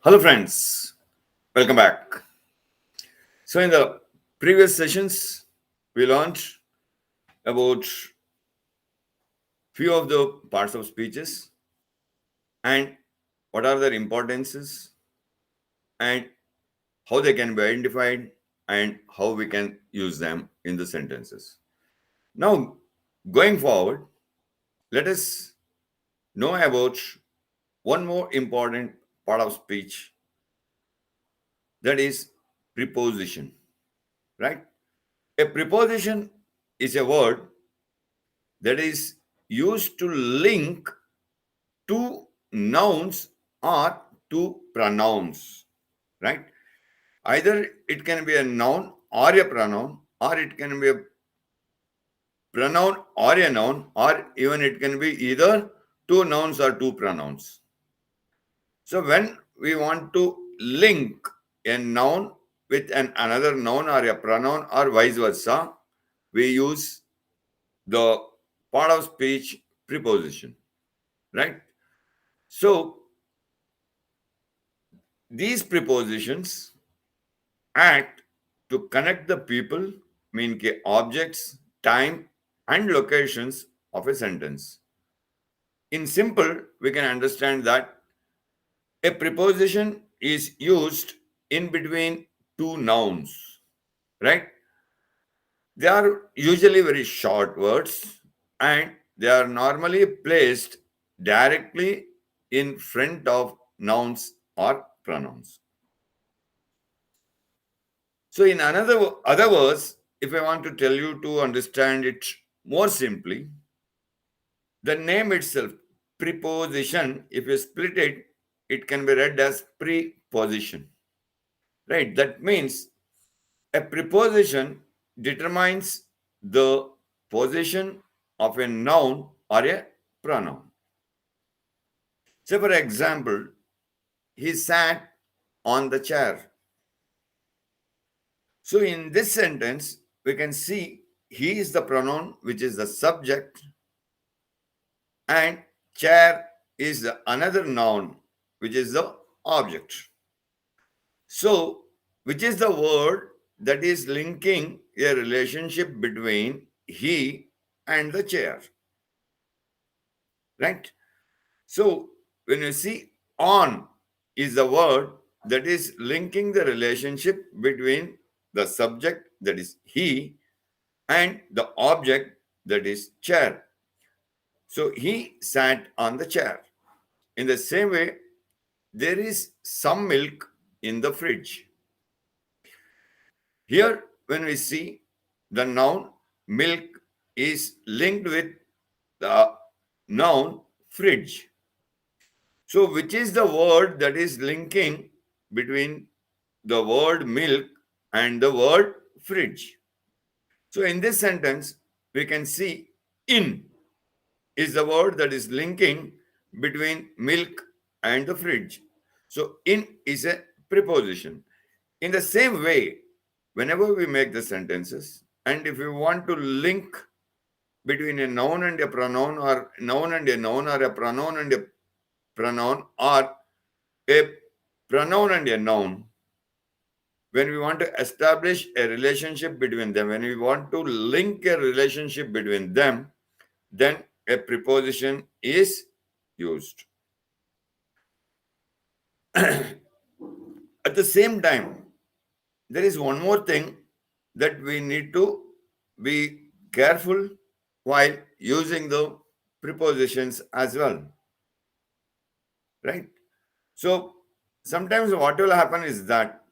Hello, friends. Welcome back. So, in the previous sessions, we learned about few of the parts of speeches and what are their importances and how they can be identified and how we can use them in the sentences. Now, going forward, let us know about one more important part of speech, that is preposition, right? A preposition is a word that is used to link two nouns or two pronouns, right? Either it can be a noun or a pronoun, or it can be a pronoun or a noun, or even it can be either two nouns or two pronouns. So when we want to link a noun with another noun or a pronoun or vice versa, we use the part of speech preposition, right? So these prepositions act to connect the people, mean के objects, time, and locations of a sentence. In simple, we can understand that a preposition is used in between two nouns, right? They are usually very short words and they are normally placed directly in front of nouns or pronouns. So, in other words, if I want to tell you to understand it more simply, the name itself, preposition, if you split it, it can be read as preposition. Right? That means a preposition determines the position of a noun or a pronoun. So, for example, he sat on the chair. So, in this sentence, we can see he is the pronoun which is the subject, and chair is another noun which is the object. So, which is the word that is linking a relationship between he and the chair, right? So, when you see on is the word that is linking the relationship between the subject, that is he, and the object, that is chair. So he sat on the chair. In the same way, there is some milk in the fridge. Here, when we see the noun milk is linked with the noun fridge. So, which is the word that is linking between the word milk and the word fridge? So, in this sentence, we can see in is the word that is linking between milk and the fridge. So, in is a preposition. In the same way, whenever we make the sentences, and if we want to link between a noun and a pronoun, or noun and a noun, or a pronoun and a pronoun, or a pronoun and a noun, when we want to establish a relationship between them, when we want to link a relationship between them, then a preposition is used. At the same time, there is one more thing that we need to be careful while using the prepositions as well, right? So sometimes what will happen is that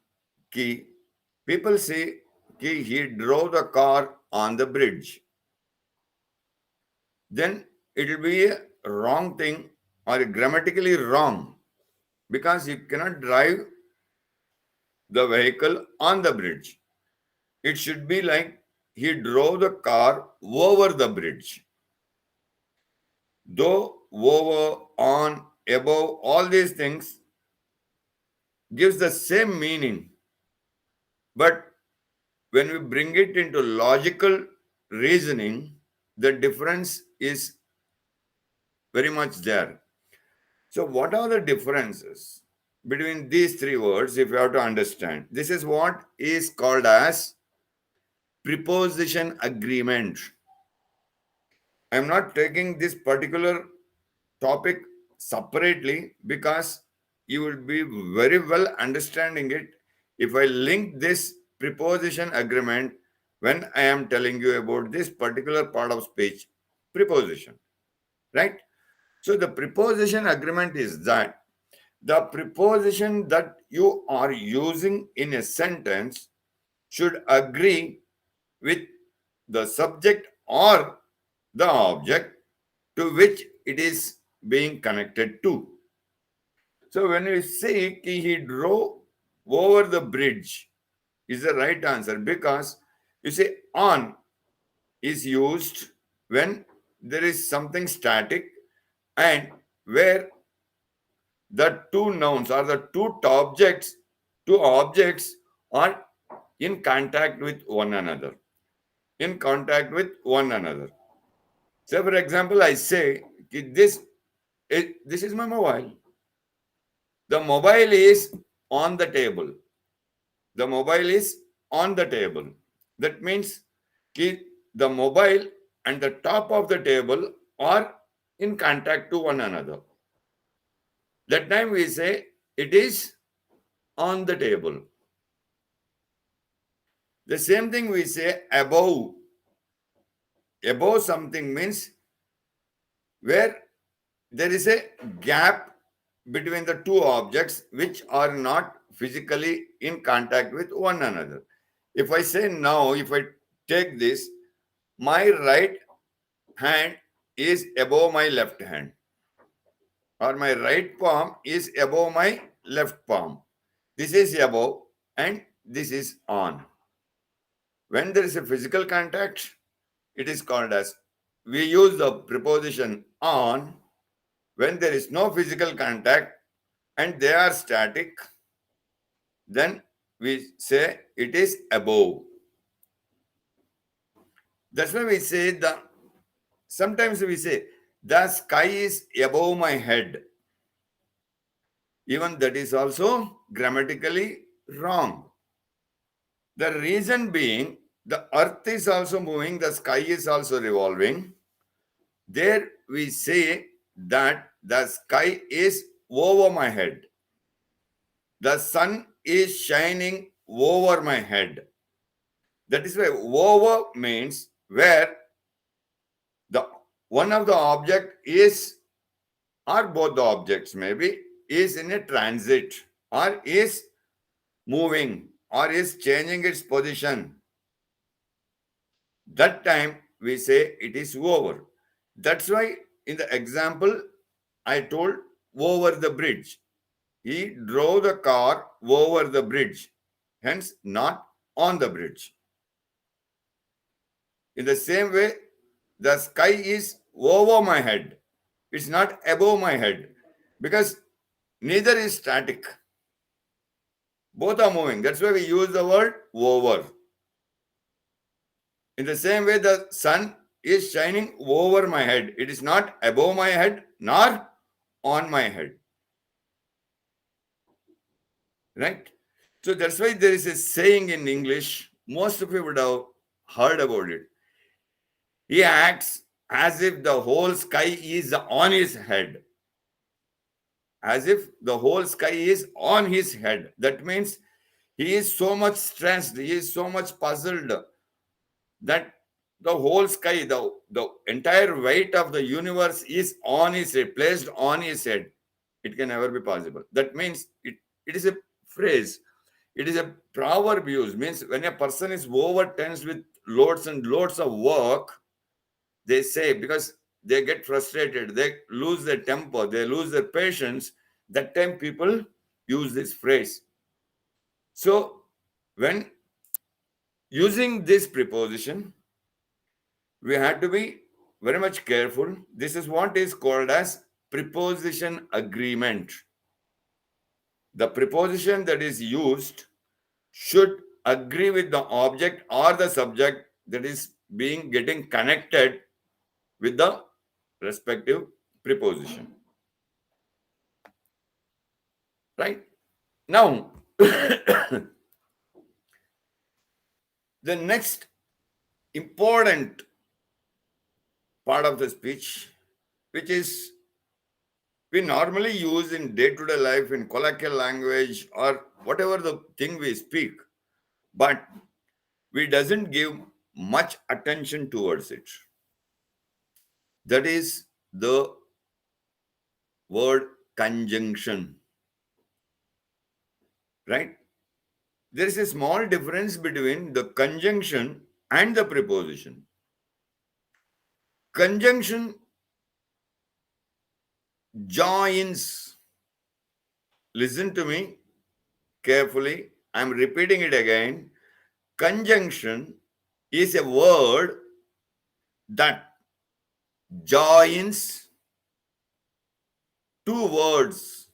people say he drove the car on the bridge. Then it will be a wrong thing or grammatically wrong, because you cannot drive the vehicle on the bridge. It should be like he drove the car over the bridge. Though, over, on, above, all these things gives the same meaning. But when we bring it into logical reasoning, the difference is very much there. So, what are the differences? between these three words, if you have to understand, this is what is called as preposition agreement. I am not taking this particular topic separately because you will be very well understanding it if I link this preposition agreement when I am telling you about this particular part of speech, preposition, right? So the preposition agreement is that the preposition that you are using in a sentence should agree with the subject or the object to which it is being connected to. So when we say he drove over the bridge is the right answer because you say on is used when there is something static and where the two nouns or the two objects are in contact with one another. In contact with one another. So for example, I say this is my mobile. The mobile is on the table. The mobile is on the table. That means the mobile and the top of the table are in contact to one another. That time we say it is on the table. The same thing we say above. Above something means where there is a gap between the two objects which are not physically in contact with one another. If I say now, if I take this, my right hand is above my left hand, or my right palm is above my left palm. This is above and this is on. When there is a physical contact, it is called as, we use the preposition on. When there is no physical contact and they are static, then we say it is above. That's why we say sometimes we say the sky is above my head. Even that is also grammatically wrong. The reason being the earth is also moving, the sky is also revolving. There we say that the sky is over my head. The sun is shining over my head. That is why over means where the one of the object is, or both the objects maybe, is in a transit or is moving or is changing its position. That time we say it is over. That's why in the example I told over the bridge. He drove the car over the bridge, hence not on the bridge. In the same way, the sky is over my head. It's not above my head because neither is static. Both are moving. That's why we use the word over. In the same way, the sun is shining over my head. It is not above my head nor on my head. Right? So that's why there is a saying in English, most of you would have heard about it. He acts as if the whole sky is on his head. As if the whole sky is on his head. That means he is so much stressed, he is so much puzzled that the whole sky, the entire weight of the universe is on his head, placed on his head. It can never be possible. That means it is a phrase. It is a proverb used. Means when a person is overtense with loads and loads of work, they say, because they get frustrated, they lose their temper, they lose their patience. That time people use this phrase. So when using this preposition, we have to be very much careful. This is what is called as preposition agreement. The preposition that is used should agree with the object or the subject that is getting connected with the respective preposition. Right? Now, the next important part of the speech, which is we normally use in day-to-day life in colloquial language or whatever the thing we speak, but we doesn't give much attention towards it. That is the word conjunction, right? There is a small difference between the conjunction and the preposition. Conjunction joins. Listen to me carefully. I'm repeating it again. Conjunction is a word that joins two words,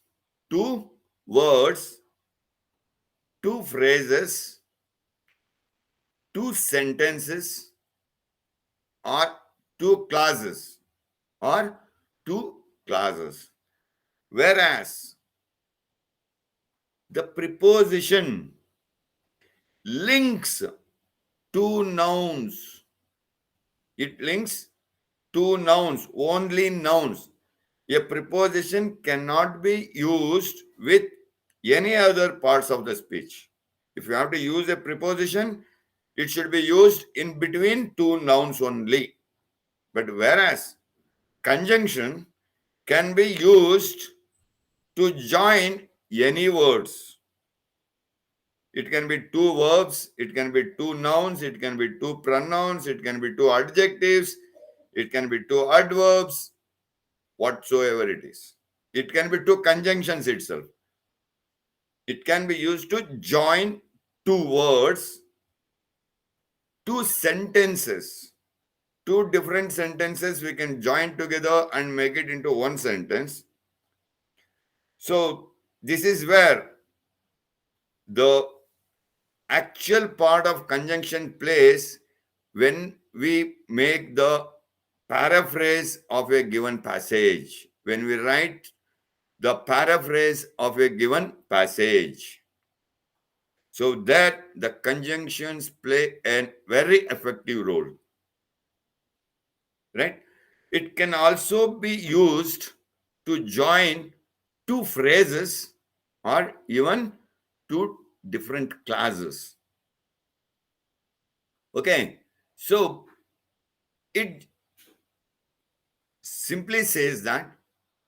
two words, two phrases, two sentences, or two clauses, or two clauses. Whereas the preposition links two nouns. It links two nouns, only nouns. A preposition cannot be used with any other parts of the speech. If you have to use a preposition, it should be used in between two nouns only. But whereas conjunction can be used to join any words. It can be two verbs, it can be two nouns, it can be two pronouns, it can be two adjectives, it can be two adverbs, whatsoever it is. It can be two conjunctions itself. It can be used to join two words, two sentences. Two different sentences we can join together and make it into one sentence. So this is where the actual part of conjunction plays when we make the paraphrase of a given passage. When we write the paraphrase of a given passage. So that the conjunctions play a very effective role. Right? It can also be used to join two phrases or even two different clauses. Okay, so it simply says that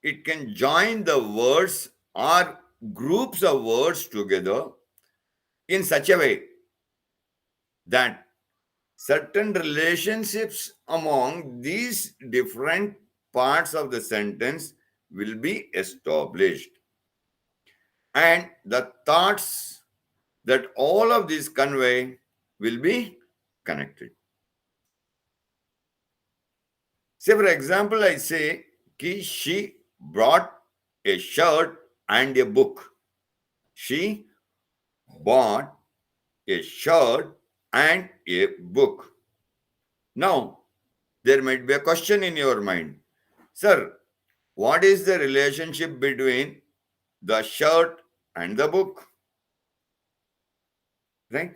it can join the words or groups of words together in such a way that certain relationships among these different parts of the sentence will be established. And the thoughts that all of these convey will be connected. Say, for example, I say, ki she brought a shirt and a book. She bought a shirt and a book. Now, there might be a question in your mind. Sir, what is the relationship between the shirt and the book? Right?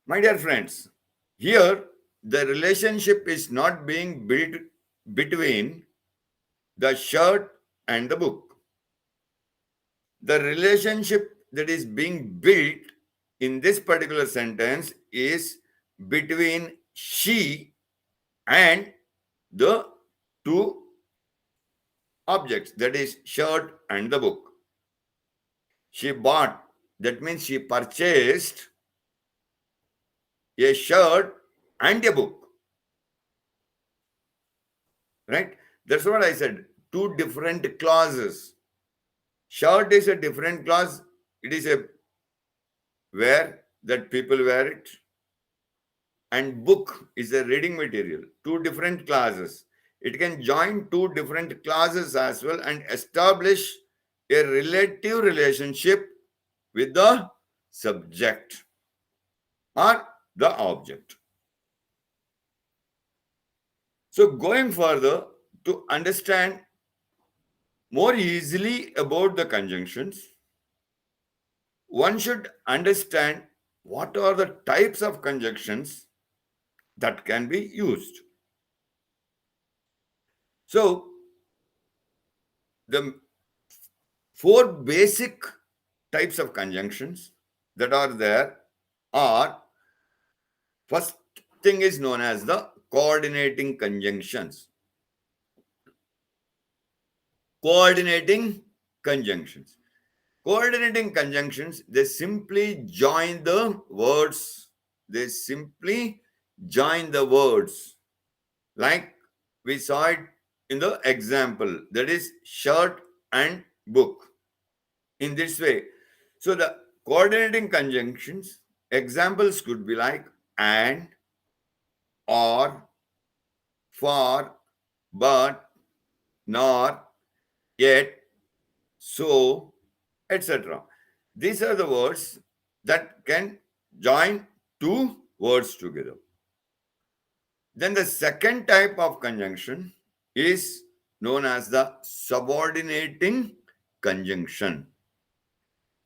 My dear friends, here the relationship is not being built between the shirt and the book. The relationship that is being built in this particular sentence is between she and the two objects, that is shirt and the book. She bought, that means she purchased a shirt and a book. Right? That's what I said. Two different clauses. Shirt is a different clause. It is a wear that people wear it. And book is a reading material. Two different clauses. It can join two different clauses as well and establish a relative relationship with the subject or the object. So going further, to understand more easily about the conjunctions, one should understand what are the types of conjunctions that can be used. So, the four basic types of conjunctions that are there are, first thing is known as the coordinating conjunctions. Coordinating conjunctions. Coordinating conjunctions, they simply join the words. They simply join the words. Like we saw it in the example, that is shirt and book. In this way. So the coordinating conjunctions, examples could be like and, or, for, but, nor, yet, so, etc. These are the words that can join two words together. Then the second type of conjunction is known as the subordinating conjunction.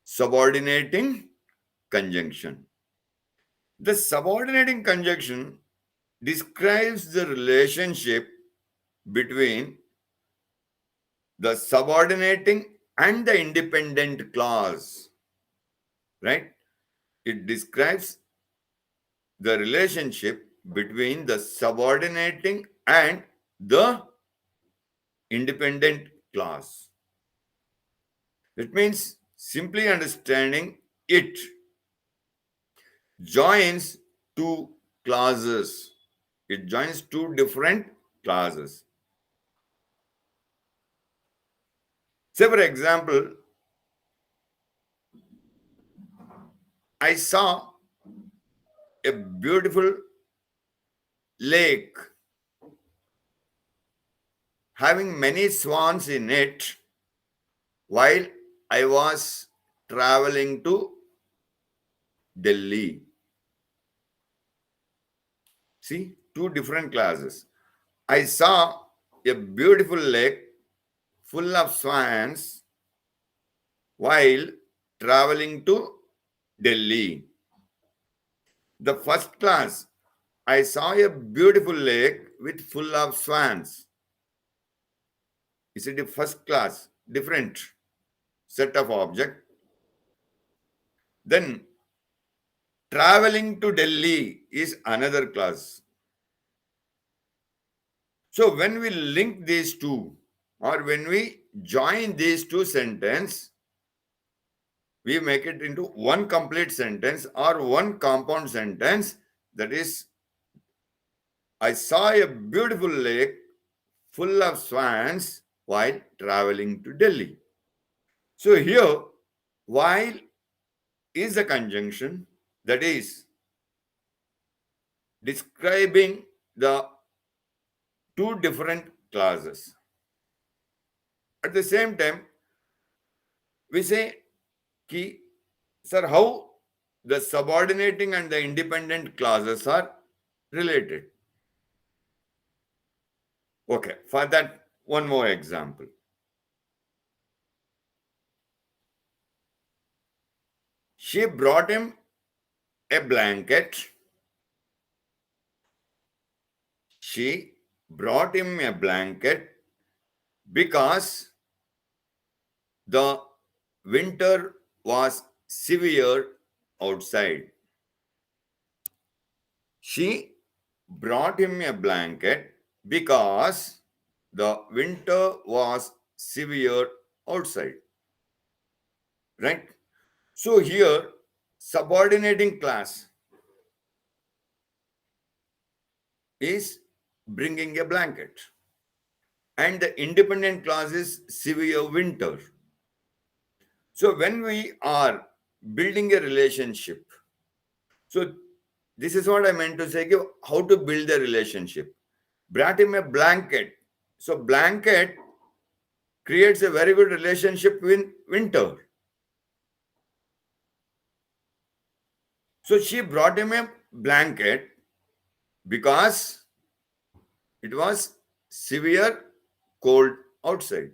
Subordinating conjunction. The subordinating conjunction describes the relationship between the subordinating and the independent clause, right? It describes the relationship between the subordinating and the independent clause. It means simply understanding it joins two clauses. It joins two different clauses. Say, for example, I saw a beautiful lake having many swans in it while I was traveling to Delhi. See, two different classes. I saw a beautiful lake full of swans while traveling to Delhi. The first class, I saw a beautiful lake with full of swans. Is it a first class, different set of object? Then traveling to Delhi is another class. So when we link these two, or when we join these two sentences, we make it into one complete sentence or one compound sentence. That is, I saw a beautiful lake full of swans while traveling to Delhi. So here, while is a conjunction that is describing the two different clauses. At the same time, we say, ki, sir, how the subordinating and the independent clauses are related. Okay, for that, one more example. She brought him a blanket. She brought him a blanket because the winter was severe outside. She brought him a blanket because the winter was severe outside. Right? So here, subordinating class is bringing a blanket, and the independent class is severe winter. So when we are building a relationship, so this is what I meant to say, how to build a relationship. Brought him a blanket. So blanket creates a very good relationship with winter. So she brought him a blanket because it was severe cold outside.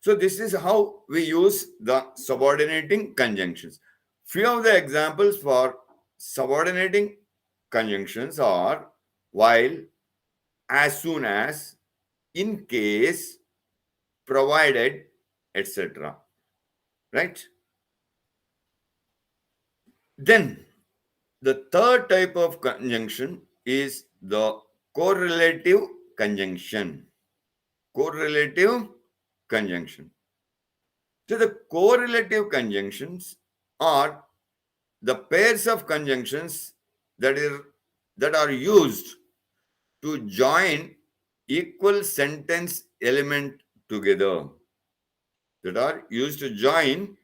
So this is how we use the subordinating conjunctions. Few of the examples for subordinating conjunctions are while, as soon as, in case, provided, etc. Right? Then the third type of conjunction is the correlative conjunction. Correlative conjunction. So the correlative conjunctions are the pairs of conjunctions that are used to join equal sentence element together. That are used to join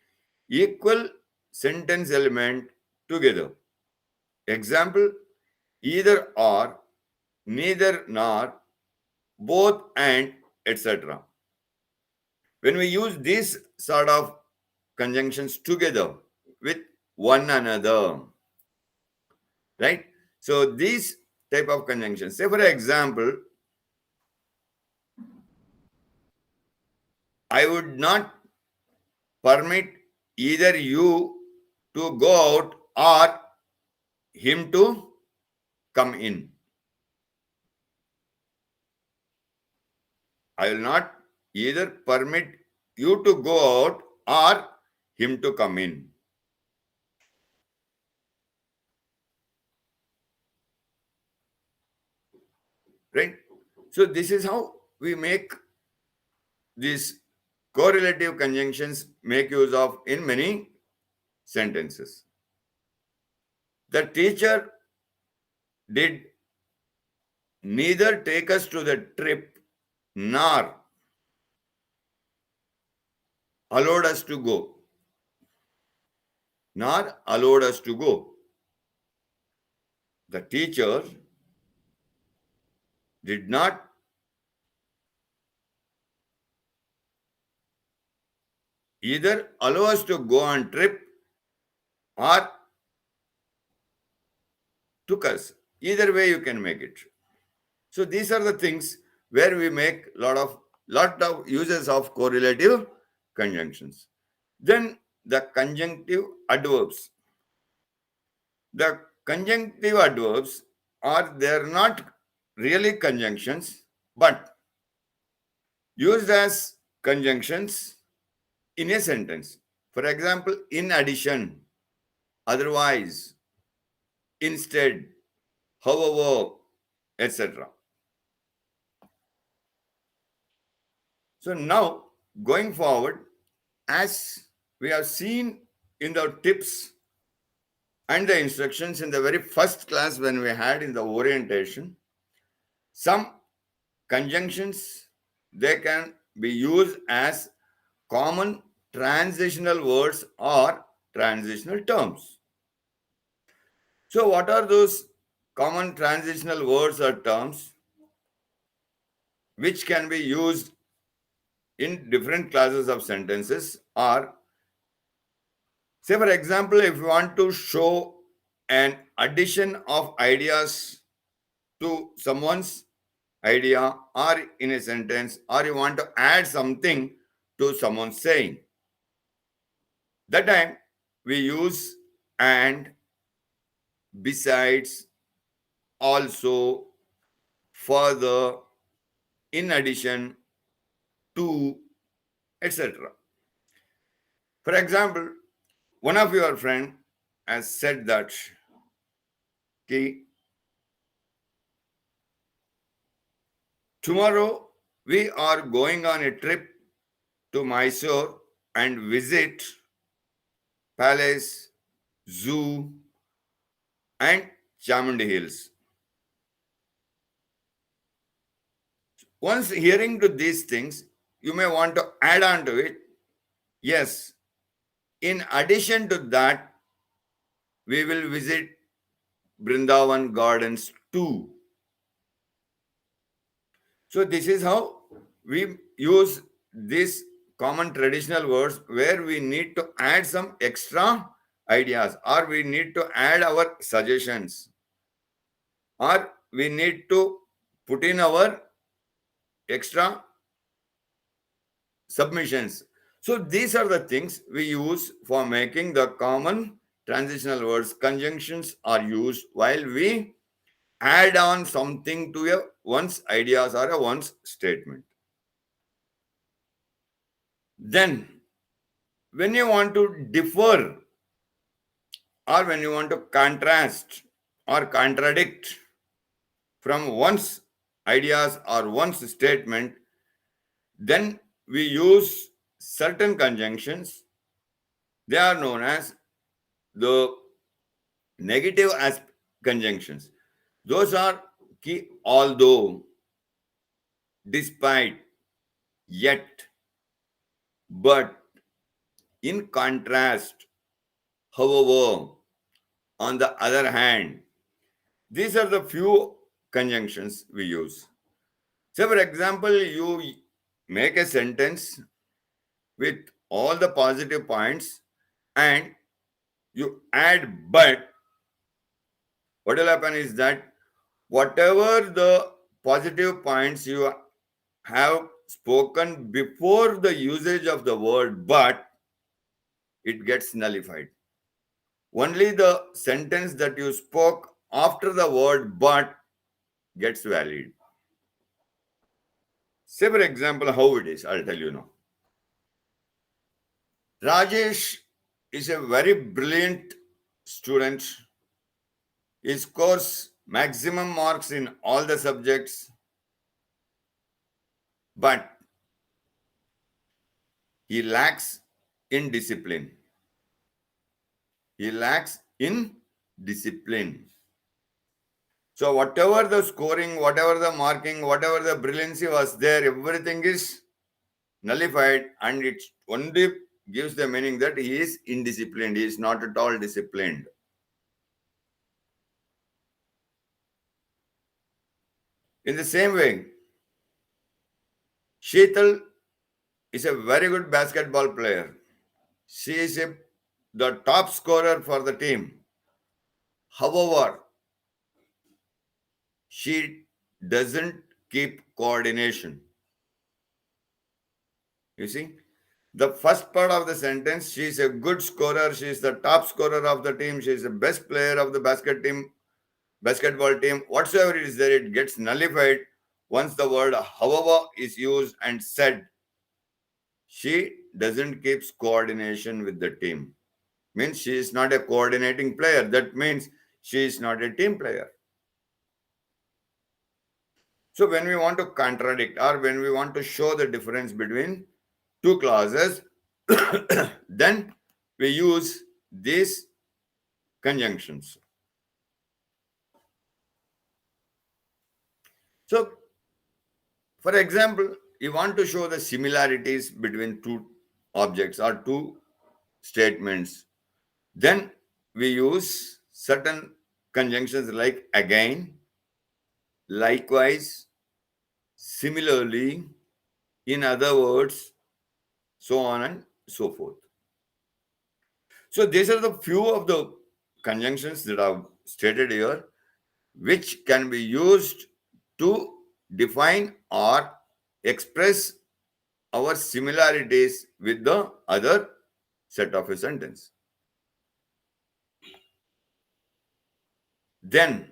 equal sentence element together. Example: either or, neither nor, both and, etc. When we use these sort of conjunctions together with one another, right? So these type of conjunctions, say for example, I would not permit either you to go out or him to come in. I will not either permit you to go out or him to come in. Right? So this is how we make these correlative conjunctions make use of in many sentences. The teacher did neither take us to the trip nor allowed us to go. Nor allowed us to go. The teacher did not either allow us to go on trip or took us. Either way you can make it. So these are the things where we make lot of uses of correlative conjunctions. Then the conjunctive adverbs. The conjunctive adverbs they're not really conjunctions, but used as conjunctions in a sentence. For example, in addition, otherwise, instead, however, etc. So now, going forward, as we have seen in the tips and the instructions in the very first class when we had in the orientation, some conjunctions, they can be used as common transitional words or transitional terms. So what are those common transitional words or terms which can be used in different classes of sentences? Or say for example, if you want to show an addition of ideas to someone's idea or in a sentence, or you want to add something to someone's saying, that time we use and, besides, also, further, in addition to, etc. For example, one of your friend has said that, okay, tomorrow we are going on a trip to Mysore and visit palace, zoo, and Chamundi Hills. Once hearing to these things, you may want to add on to it. Yes, in addition to that, we will visit Brindavan Gardens too. So this is how we use these common traditional words where we need to add some extra ideas, or we need to add our suggestions, or we need to put in our extra submissions. So these are the things we use for making the common transitional words. Conjunctions are used while we add on something to a one's ideas or a one's statement. Then, when you want to differ or when you want to contrast or contradict from one's ideas or one's statement, then we use certain conjunctions. They are known as the negative as conjunctions. Those are key, although, despite, yet, but, in contrast, however, on the other hand. These are the few conjunctions we use. So, for example, you make a sentence with all the positive points and you add but. What will happen is that whatever the positive points you have spoken before the usage of the word but, it gets nullified. Only the sentence that you spoke after the word but gets valid. Say, for example, how it is, I'll tell you now. Rajesh is a very brilliant student. He scores maximum marks in all the subjects, but he lacks in discipline. He lacks in discipline. So, whatever the scoring, whatever the marking, whatever the brilliancy was there, everything is nullified, and it only gives the meaning that he is indisciplined. He is not at all disciplined. In the same way, Sheetal is a very good basketball player. She is the top scorer for the team. However, she doesn't keep coordination. You see, the first part of the sentence, she is a good scorer. She is the top scorer of the team. She is the best player of the basketball team. Whatsoever it is there, it gets nullified once the word however is used and said. She doesn't keep coordination with the team. Means she is not a coordinating player. That means she is not a team player. So when we want to contradict or when we want to show the difference between two clauses, then we use these conjunctions. So, for example, you want to show the similarities between two objects or two statements, then we use certain conjunctions like again, likewise, similarly, in other words, so on and so forth. So these are the few of the conjunctions that I've stated here, which can be used to define or express our similarities with the other set of a sentence. Then,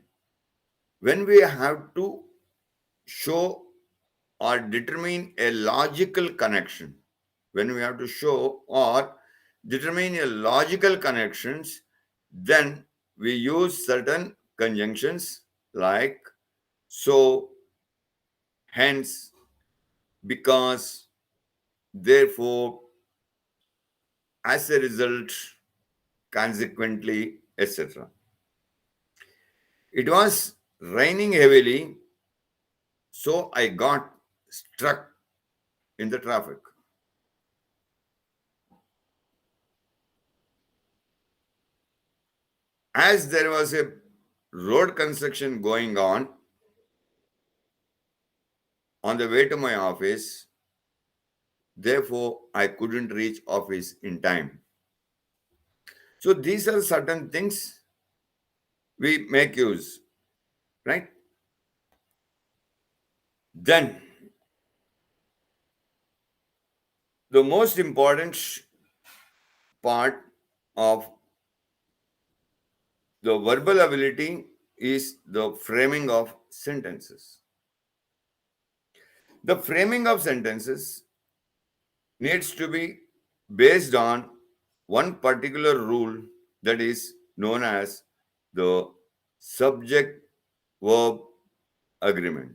when we have to show or determine a logical connection, when we have to show or determine a logical connections, then we use certain conjunctions like so, hence, because, therefore, as a result, consequently, etc. It was raining heavily, so I got stuck in the traffic. As there was a road construction going on the way to my office, therefore I couldn't reach office in time. So these are certain things we make use, right? Then The most important part of the verbal ability is the framing of sentences. The framing of sentences needs to be based on one particular rule that is known as the subject verb agreement.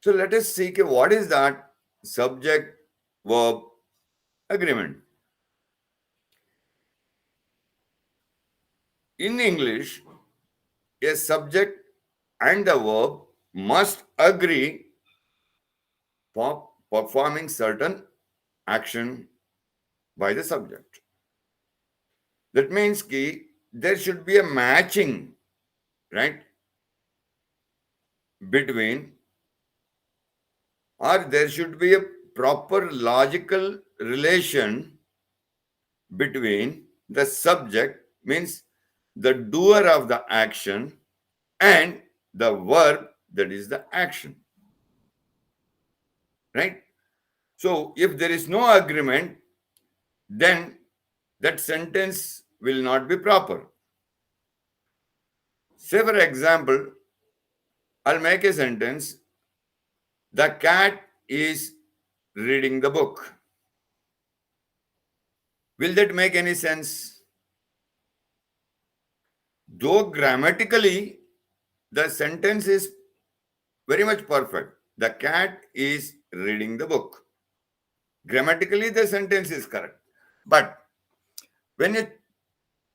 So let us see what is that subject verb agreement. In English, a subject and a verb must agree for performing certain action by the subject. That means there should be a matching, right, between, or there should be a proper logical relation between the subject, means the doer of the action, and the verb, that is the action, right? So if there is no agreement, then that sentence will not be proper. Say, for example, I'll make a sentence: the cat is reading the book. Will that make any sense? Though grammatically the sentence is very much perfect. The cat is reading the book. Grammatically the sentence is correct. But when you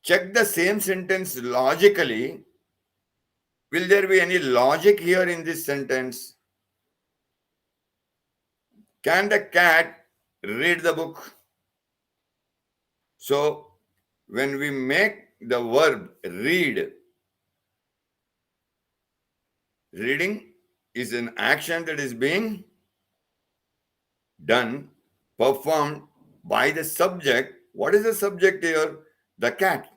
check the same sentence logically, will there be any logic here in this sentence? Can the cat read the book? So when we make the verb read, reading is an action that is being done, performed by the subject. What is the subject here? The cat.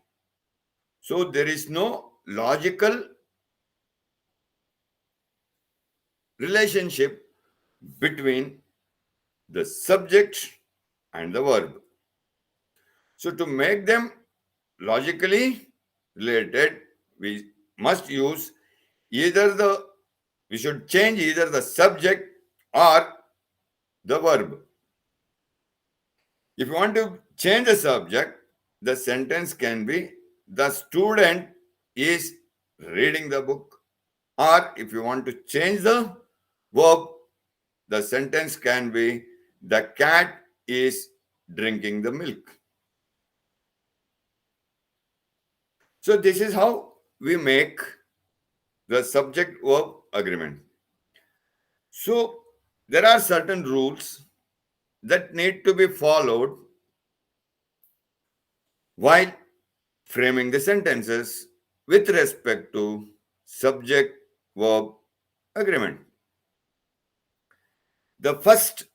So there is no logical relationship between the subject and the verb. So to make them logically related, we must use we should change either the subject or the verb. If you want to change the subject, the sentence can be: the student is reading the book. Or if you want to change the verb, the sentence can be: the cat is drinking the milk. So this is how we make the subject verb agreement. So there are certain rules that need to be followed while framing the sentences with respect to subject verb agreement. The first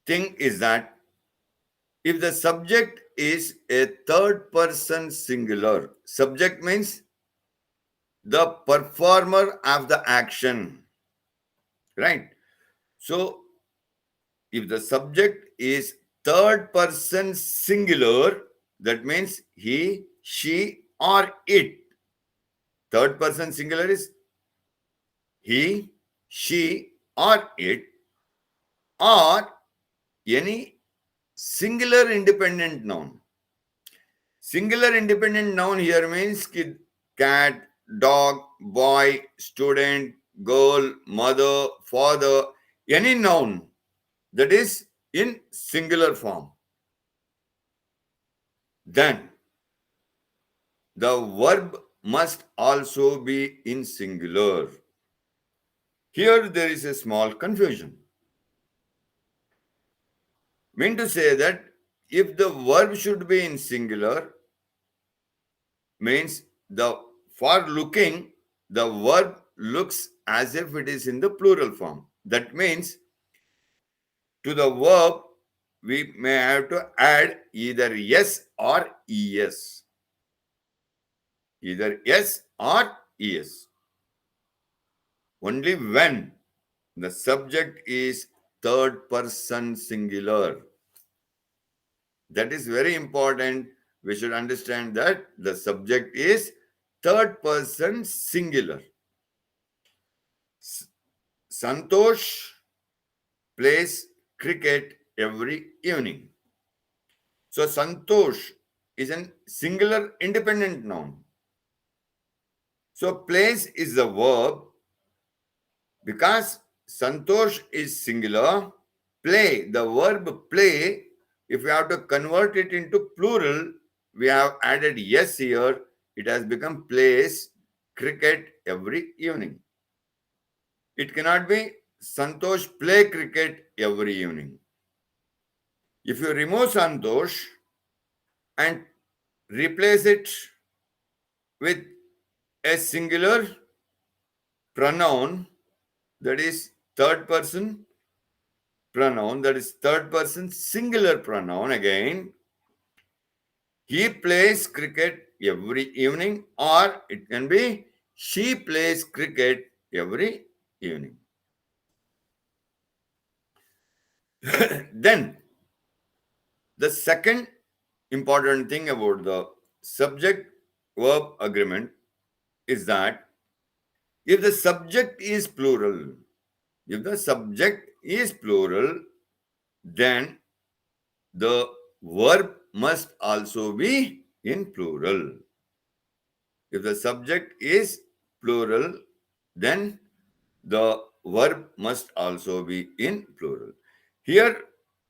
thing is that if the subject is a third person singular, subject means the performer of the action, right? So if the subject is third person singular, that means he, she, or it. Third person singular is he, she, or it, or any singular independent noun. Singular independent noun here means cat, dog, boy, student, girl, mother, father, any noun that is in singular form. Then the verb must also be in singular. Here there is a small confusion. Mean to say that if the verb should be in singular, means for looking, the verb looks as if it is in the plural form. That means to the verb we may have to add either yes or es. Either yes or es. Only when the subject is third person singular. That is very important. We should understand that the subject is third person singular. Santosh plays cricket every evening. So Santosh is a singular independent noun. So plays is the verb. Because Santosh is singular, play, the verb play, if we have to convert it into plural, we have added yes here. It has become plays cricket every evening. It cannot be Santosh play cricket every evening. If you remove Santosh and replace it with a singular pronoun, that is third person pronoun, that is third person singular pronoun again, he plays cricket every evening, or it can be she plays cricket every evening. Then the second important thing about the subject verb agreement is that if the subject is plural, if the subject is plural, then the verb must also be in plural. If the subject is plural, then the verb must also be in plural. Here,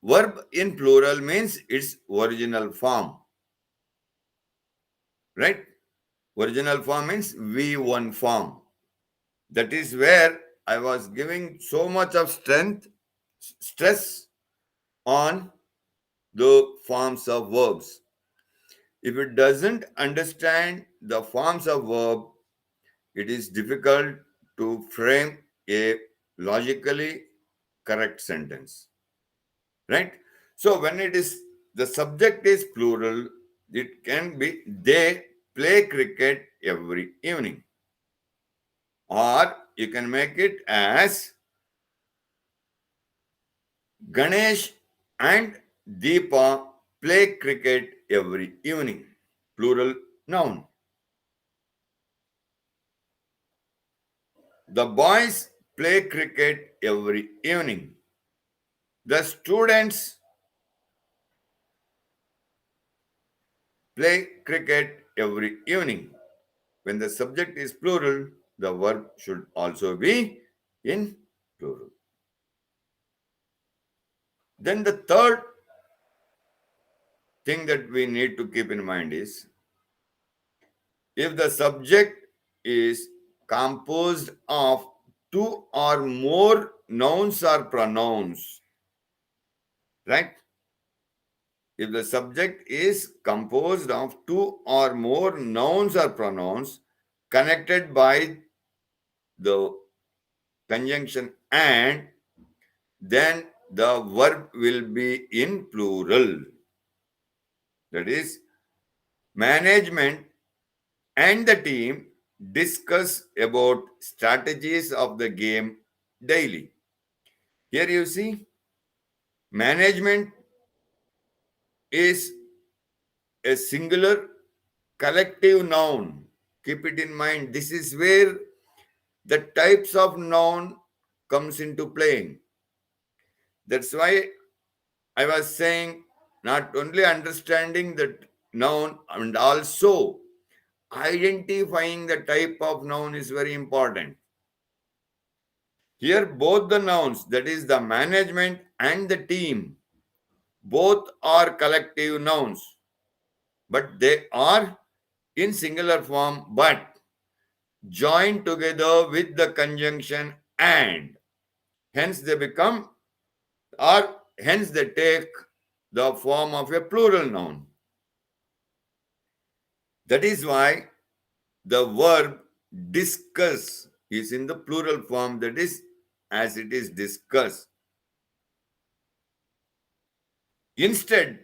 verb in plural means its original form, right? Original form means V1 form. That is where I was giving so much of stress on the forms of verbs. If it doesn't understand the forms of verb, it is difficult to frame a logically correct sentence, right? So when it is the subject is plural, it can be they play cricket every evening, or you can make it as Ganesh and Deepa play cricket every evening, plural noun. The boys play cricket every evening. The students play cricket every evening. When the subject is plural, the verb should also be in plural. Then the third thing that we need to keep in mind is if the subject is composed of two or more nouns or pronouns, right? If the subject is composed of two or more nouns or pronouns connected by the conjunction and, then the verb will be in plural. That is, management and the team discuss about strategies of the game daily. Here you see, management is a singular collective noun. Keep it in mind. This is where the types of noun comes into playing. That's why I was saying not only understanding the noun and also identifying the type of noun is very important. Here both the nouns, that is the management and the team, both are collective nouns, but they are in singular form but joined together with the conjunction and. Hence they become, or hence they take the form of a plural noun. That is why the verb discuss is in the plural form, that is, as it is discussed. Instead,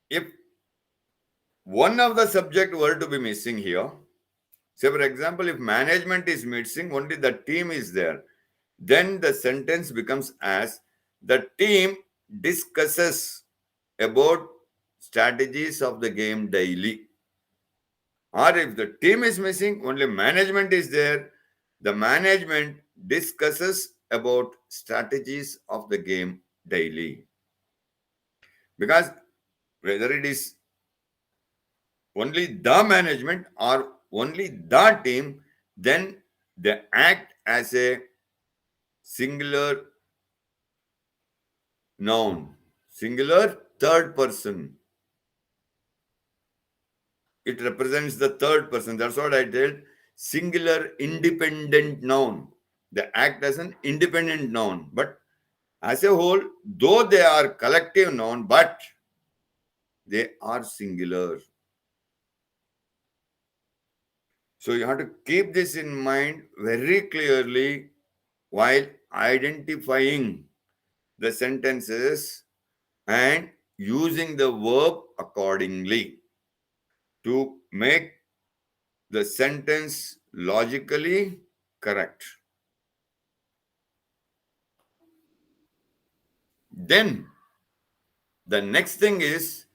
if one of the subject were to be missing here, say for example, if management is missing, only the team is there. then the sentence becomes as the team discusses about strategies of the game daily. Or if the team is missing, only management is there, the management discusses about strategies of the game daily. Because whether it is only the management or only the team, then they act as a singular noun, singular third person. It represents the third person. That's what I told. Singular independent noun. They act as an independent noun. But as a whole, though they are collective noun, but they are singular. So you have to keep this in mind very clearly while identifying the sentences and using the verb accordingly to make the sentence logically correct. Then the next thing is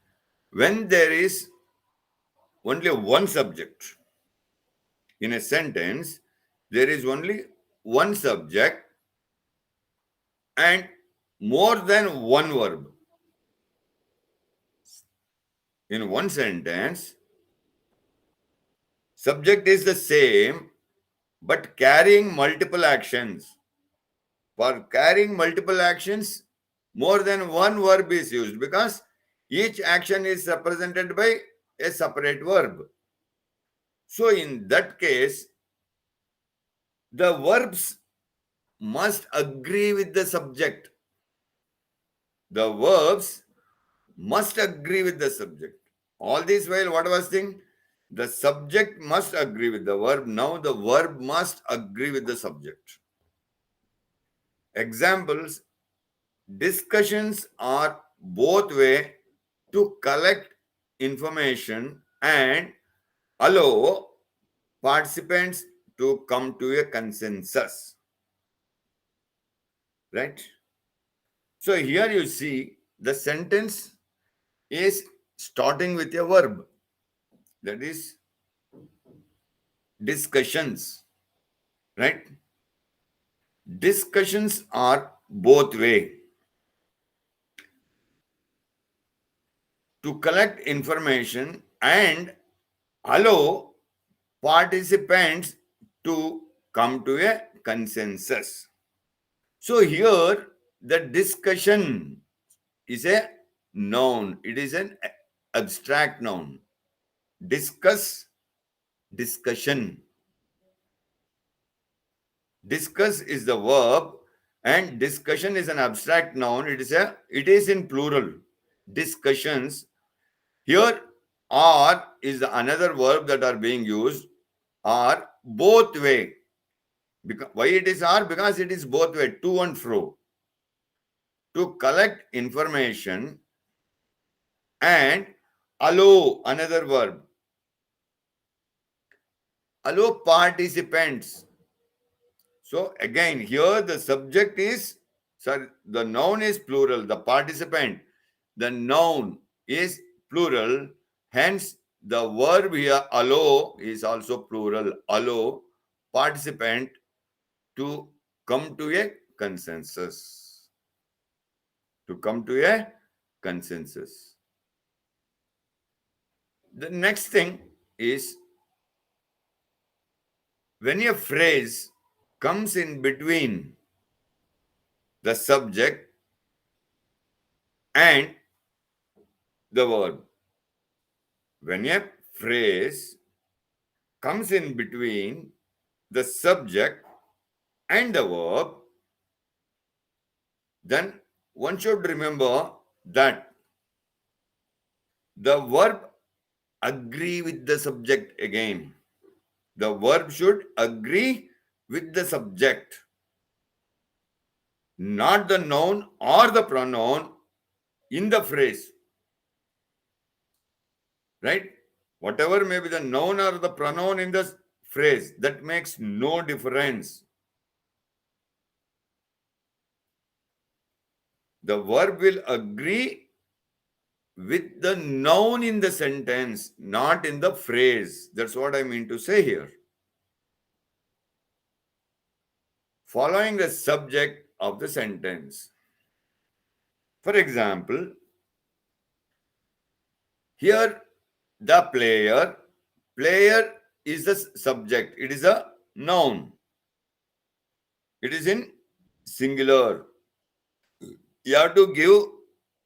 when there is only one subject in a sentence, there is only one subject and more than one verb. In one sentence, subject is the same but carrying multiple actions. For carrying multiple actions, more than one verb is used because each action is represented by a separate verb. So, in that case, the verbs must agree with the subject. The verbs must agree with the subject. All this while, what was thing? The subject must agree with the verb. Now, the verb must agree with the subject. Examples: discussions are both way to collect information and allow participants to come to a consensus. Right? So here you see the sentence is starting with a verb, that is discussions. Right? Discussions are both way to collect information and allow participants to come to a consensus. So here the discussion is a noun. It is an abstract noun. Discuss, discussion. Discuss is the verb and discussion is an abstract noun. It is in plural. Discussions. Here are is another verb that are being used, are both way. Because, why it is are? Because it is both way, to and fro. To collect information and allow, another verb. Allow participants. So again, here the subject is, sorry, the noun is plural, the participant. The noun is plural, hence the verb here, allow, is also plural. Allow participant to come to a consensus. To come to a consensus. The next thing is when a phrase comes in between the subject and the verb. When a phrase comes in between the subject and the verb, then one should remember that the verb agree with the subject again. The verb should agree with the subject, not the noun or the pronoun in the phrase. Right? Whatever may be the noun or the pronoun in the phrase, that makes no difference. The verb will agree with the noun in the sentence, not in the phrase. That's what I mean to say here. Following the subject of the sentence. For example, here the player is the subject. It is a noun. It is in singular. You have to give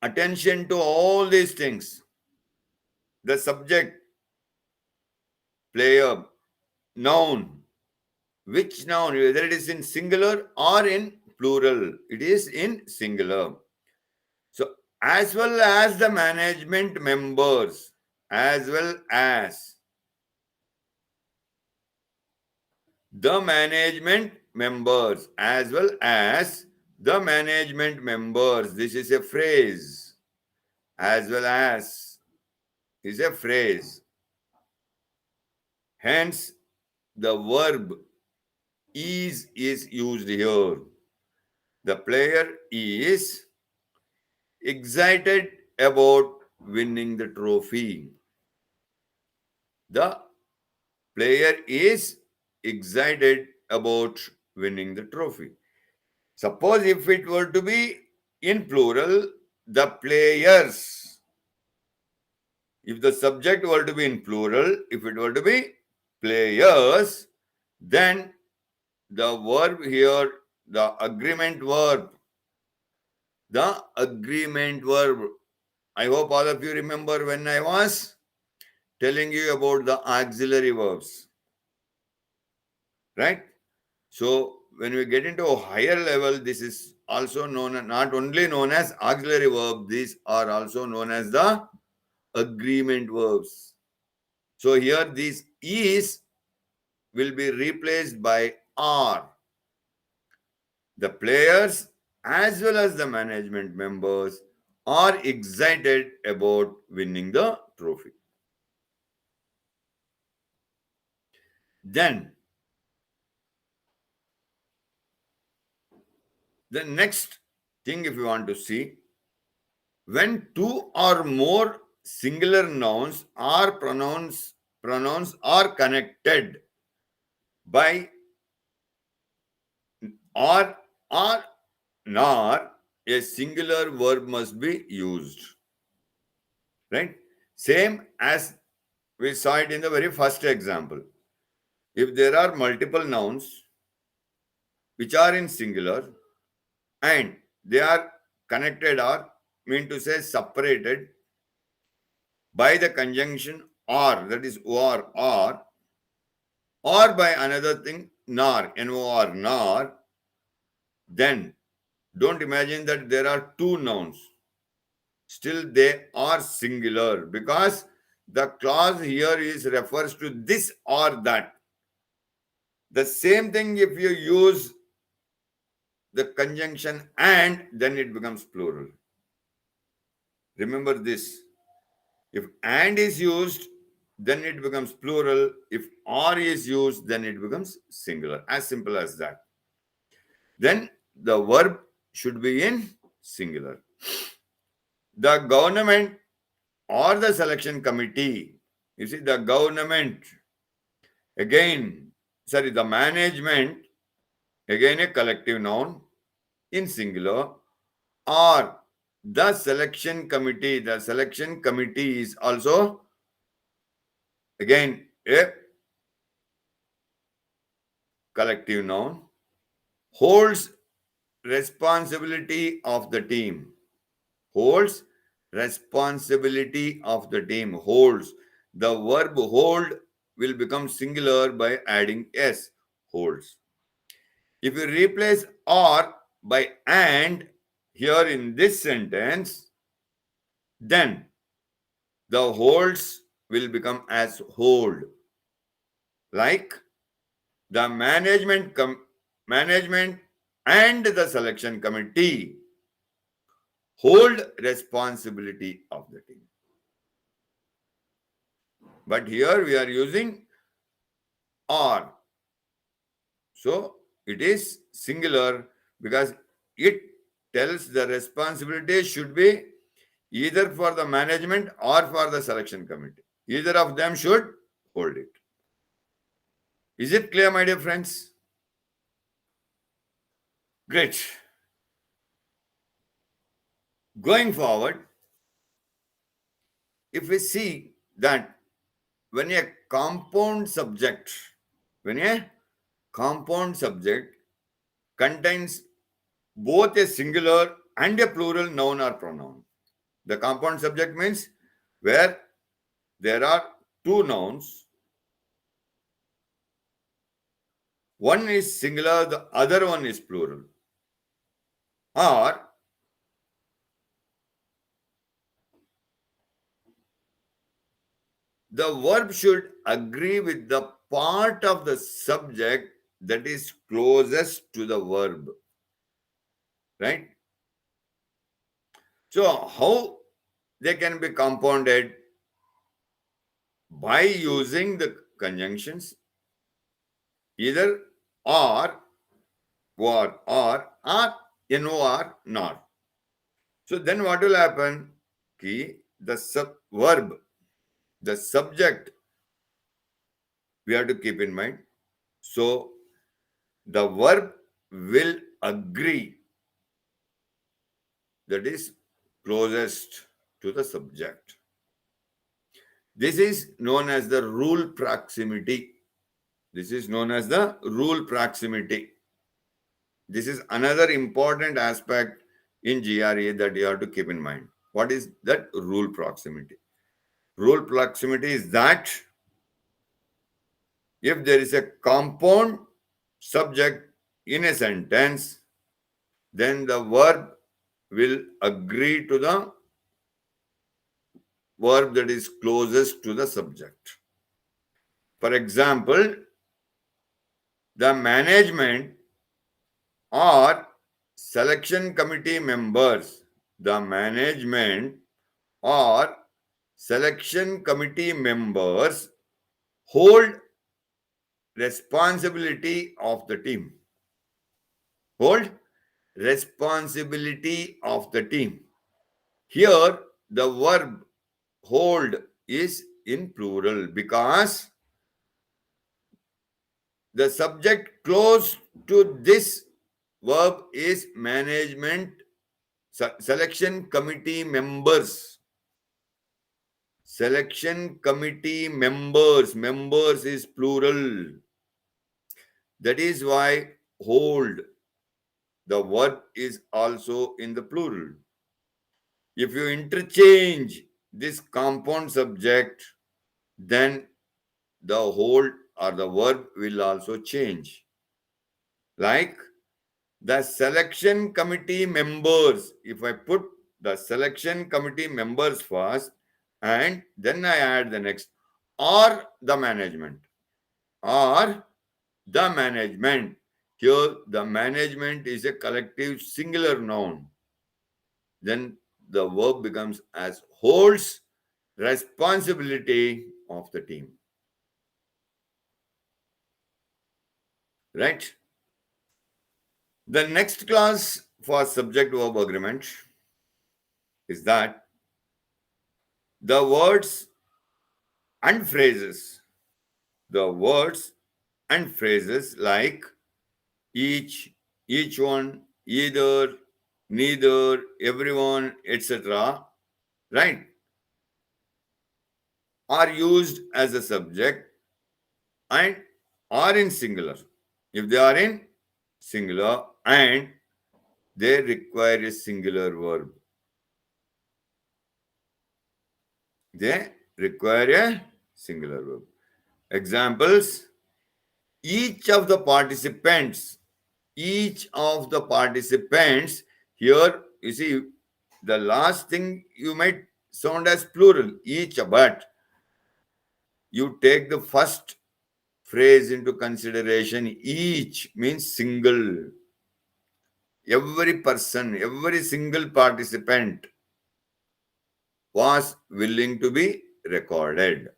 attention to all these things. The subject, player, noun. Which noun, whether it is in singular or in plural, it is in singular. So, as well as the management members, as well as the management members, as well as the management members. This is a phrase. As well as is a phrase. Hence, the verb is used here. The player is excited about winning the trophy. The player is excited about winning the trophy. Suppose if it were to be in plural, the players. If the subject were to be in plural, if it were to be players, then the verb here, the agreement verb, I hope all of you remember when I was telling you about the auxiliary verbs, right? So when we get into a higher level, this is also known, not only known as auxiliary verb, these are also known as the agreement verbs. So here this is will be replaced by are. The players as well as the management members are excited about winning the trophy. Then the next thing, if you want to see, when two or more singular nouns or pronouns are connected by or nor, a singular verb must be used. Right? Same as we saw it in the very first example. If there are multiple nouns which are in singular and they are connected or mean to say separated by the conjunction or, that is or by another thing nor, nor, nor, then don't imagine that there are two nouns. Still they are singular because the clause here is refers to this or that. The same thing if you use the conjunction and, then it becomes plural. Remember this. If and is used, then it becomes plural. If or is used, then it becomes singular. As simple as that. Then the verb should be in singular. The government or the selection committee, you see, the government, the management, again a collective noun in singular, or the selection committee is also again a collective noun, holds responsibility of the team. Holds responsibility of the team. Holds. The verb hold will become singular by adding s. Holds. If you replace or by and here in this sentence, then the holds will become as hold. Like the management and the selection committee hold responsibility of the team. But here we are using or. So it is singular because it tells the responsibility should be either for the management or for the selection committee. Either of them should hold it. Is it clear, my dear friends? Great. Going forward, if we see that when a compound subject, when a compound subject contains both a singular and a plural noun or pronoun. The compound subject means where there are two nouns, one is singular, the other one is plural. Or the verb should agree with the part of the subject that is closest to the verb. Right? So, how they can be compounded? By using the conjunctions either or, nor, nor. So then what will happen? The verb, the subject, we have to keep in mind. So the verb will agree, that is closest to the subject. This is known as the rule proximity. This is known as the rule proximity. This is another important aspect in GRE that you have to keep in mind. What is that rule proximity? Rule proximity is that if there is a compound subject in a sentence, then the verb will agree to the verb that is closest to the subject. For example, the management or selection committee members, the management or selection committee members hold responsibility of the team. Hold responsibility of the team. Here, the verb hold is in plural because the subject close to this verb is management selection committee members. Selection committee members. Members is plural. That is why hold, the verb is also in the plural. If you interchange this compound subject, then the hold or the verb will also change. Like the selection committee members, if I put the selection committee members first and then I add the next, or the management, or the management. Here, the management is a collective singular noun. Then the verb becomes as holds responsibility of the team. Right? The next clause for subject verb agreement is that the words and phrases, like each one, either, neither, everyone, etc., right, are used as a subject and are in singular. If they are in singular and they require a singular verb, they require a singular verb. Examples: each of the participants, here you see the last thing you might sound as plural, each, but you take the first phrase into consideration. Each means single. Every person, every single participant was willing to be recorded.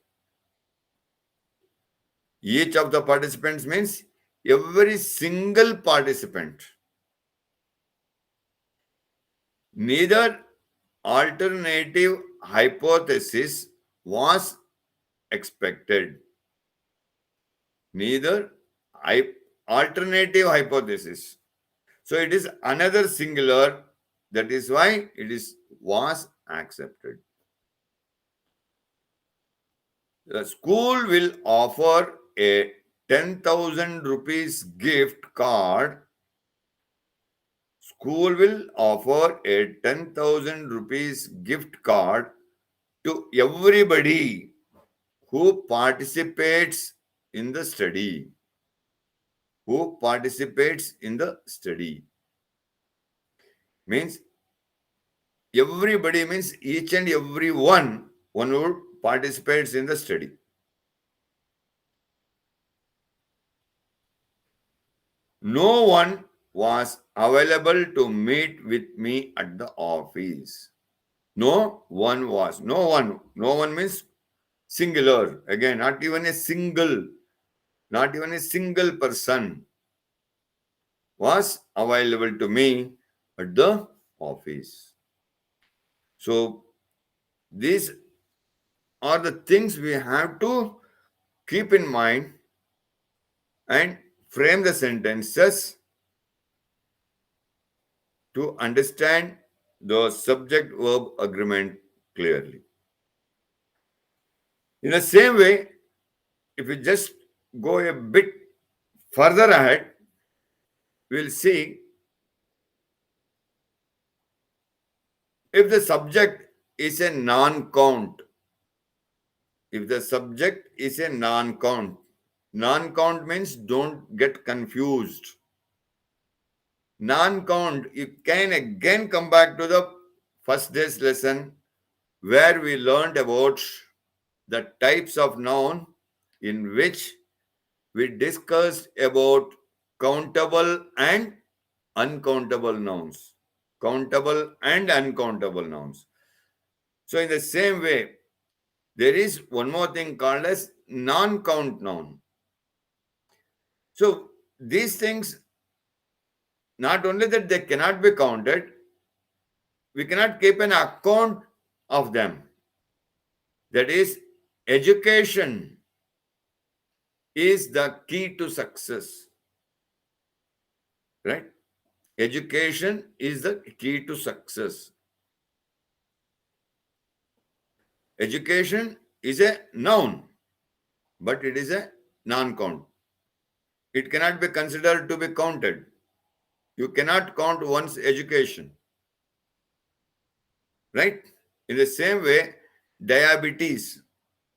Each of the participants means every single participant. Neither alternative hypothesis was expected. Neither alternative hypothesis. So it is another singular. That is why it is was accepted. The school will offer a 10,000 rupees gift card. School will offer a 10,000 rupees gift card to everybody who participates in the study. Who participates in the study means everybody means each and every one who participates in the study. No one was available to meet with me at the office. No one was. No one. No one means singular. Again, not even a single person was available to me at the office. So these are the things we have to keep in mind and frame the sentences to understand the subject verb agreement clearly. In the same way, if we just go a bit further ahead, we'll see if the subject is a non-count. If the subject is a non-count, non-count means don't get confused. Non-count, you can again come back to the first day's lesson where we learned about the types of noun in which we discussed about countable and uncountable nouns. Countable and uncountable nouns. So in the same way, there is one more thing called as non-count noun. So these things, not only that they cannot be counted, we cannot keep an account of them. That is, education is the key to success. Right? Education is the key to success. Education is a noun, but it is a non-count. It cannot be considered to be counted. You cannot count one's education. Right? In the same way, diabetes,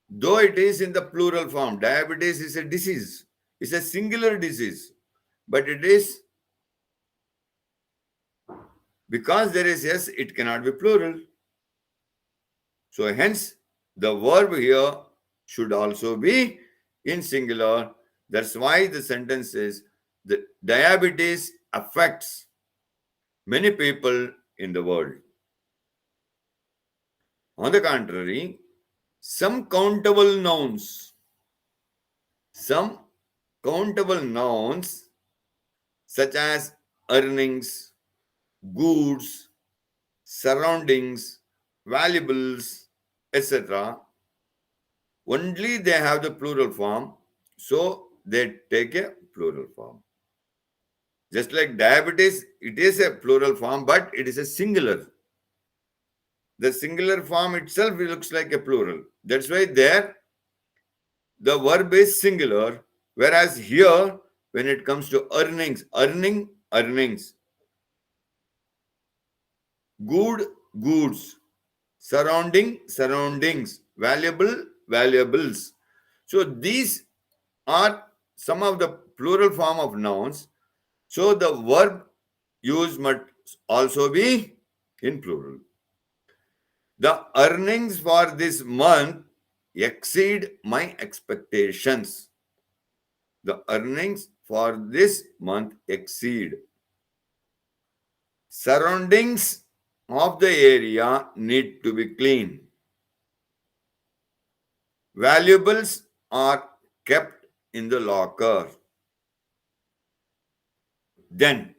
though it is in the plural form, diabetes is a disease. It's a singular disease. But it is, because there is S, it cannot be plural. So hence, the verb here should also be in singular. That's why the sentence is the diabetes affects many people in the world. On the contrary, some countable nouns such as earnings, goods, surroundings, valuables, etc., only they have the plural form, so they take a plural form. Just like diabetes, it is a plural form, but it is a singular. The singular form itself looks like a plural. That's why there the verb is singular, whereas here, when it comes to earnings, earnings, good, goods, surroundings, valuables. So these are some of the plural form of nouns. So the verb use must also be in plural. The earnings for this month exceed my expectations. The earnings for this month exceed. Surroundings of the area need to be clean. Valuables are kept in the locker. Then,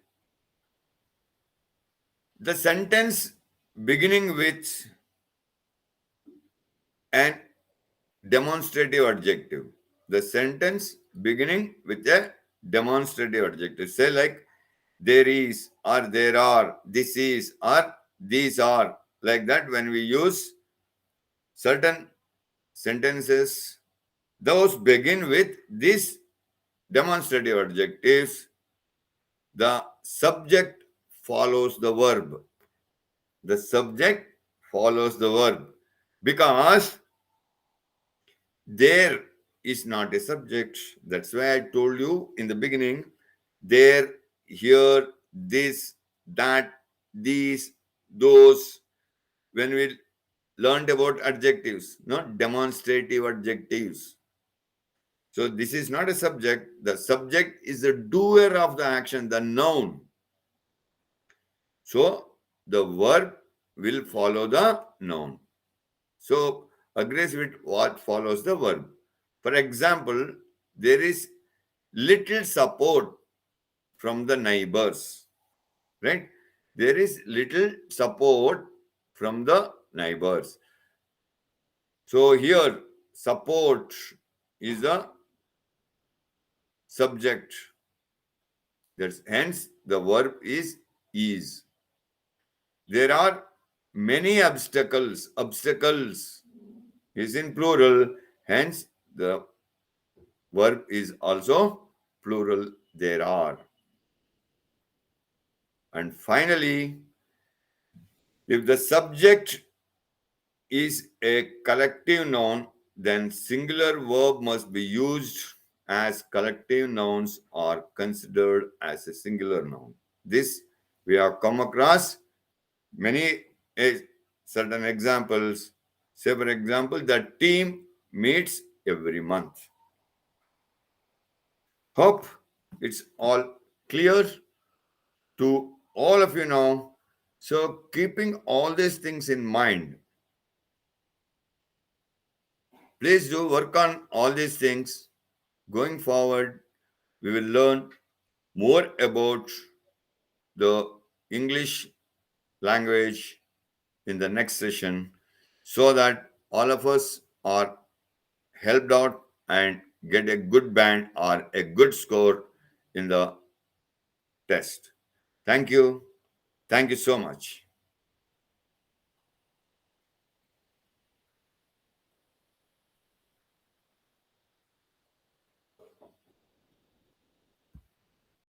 The sentence beginning with an demonstrative adjective. The sentence beginning with a demonstrative adjective. Say like there is, or there are, this is, or these are. Like that, when we use certain sentences, those begin with these demonstrative adjectives. The subject follows the verb. The subject follows the verb because there is not a subject. That's why I told you in the beginning there, here, this, that, these, those. When we learned about adjectives, not demonstrative adjectives. So this is not a subject. The subject is the doer of the action, the noun. So the verb will follow the noun. So agrees with what follows the verb. For example, there is little support from the neighbors, right? There is little support from the neighbors. So here, support is the subject. That's hence the verb is. There are many obstacles. Obstacles is in plural, hence the verb is also plural. There are. And finally, if the subject is a collective noun, then singular verb must be used as collective nouns are considered as a singular noun. This we have come across many certain examples. Say, for example, the team meets every month. Hope it's all clear to all of you now. So, keeping all these things in mind, please do work on all these things. Going forward, we will learn more about the English language in the next session so that all of us are helped out and get a good band or a good score in the test. Thank you. Thank you so much.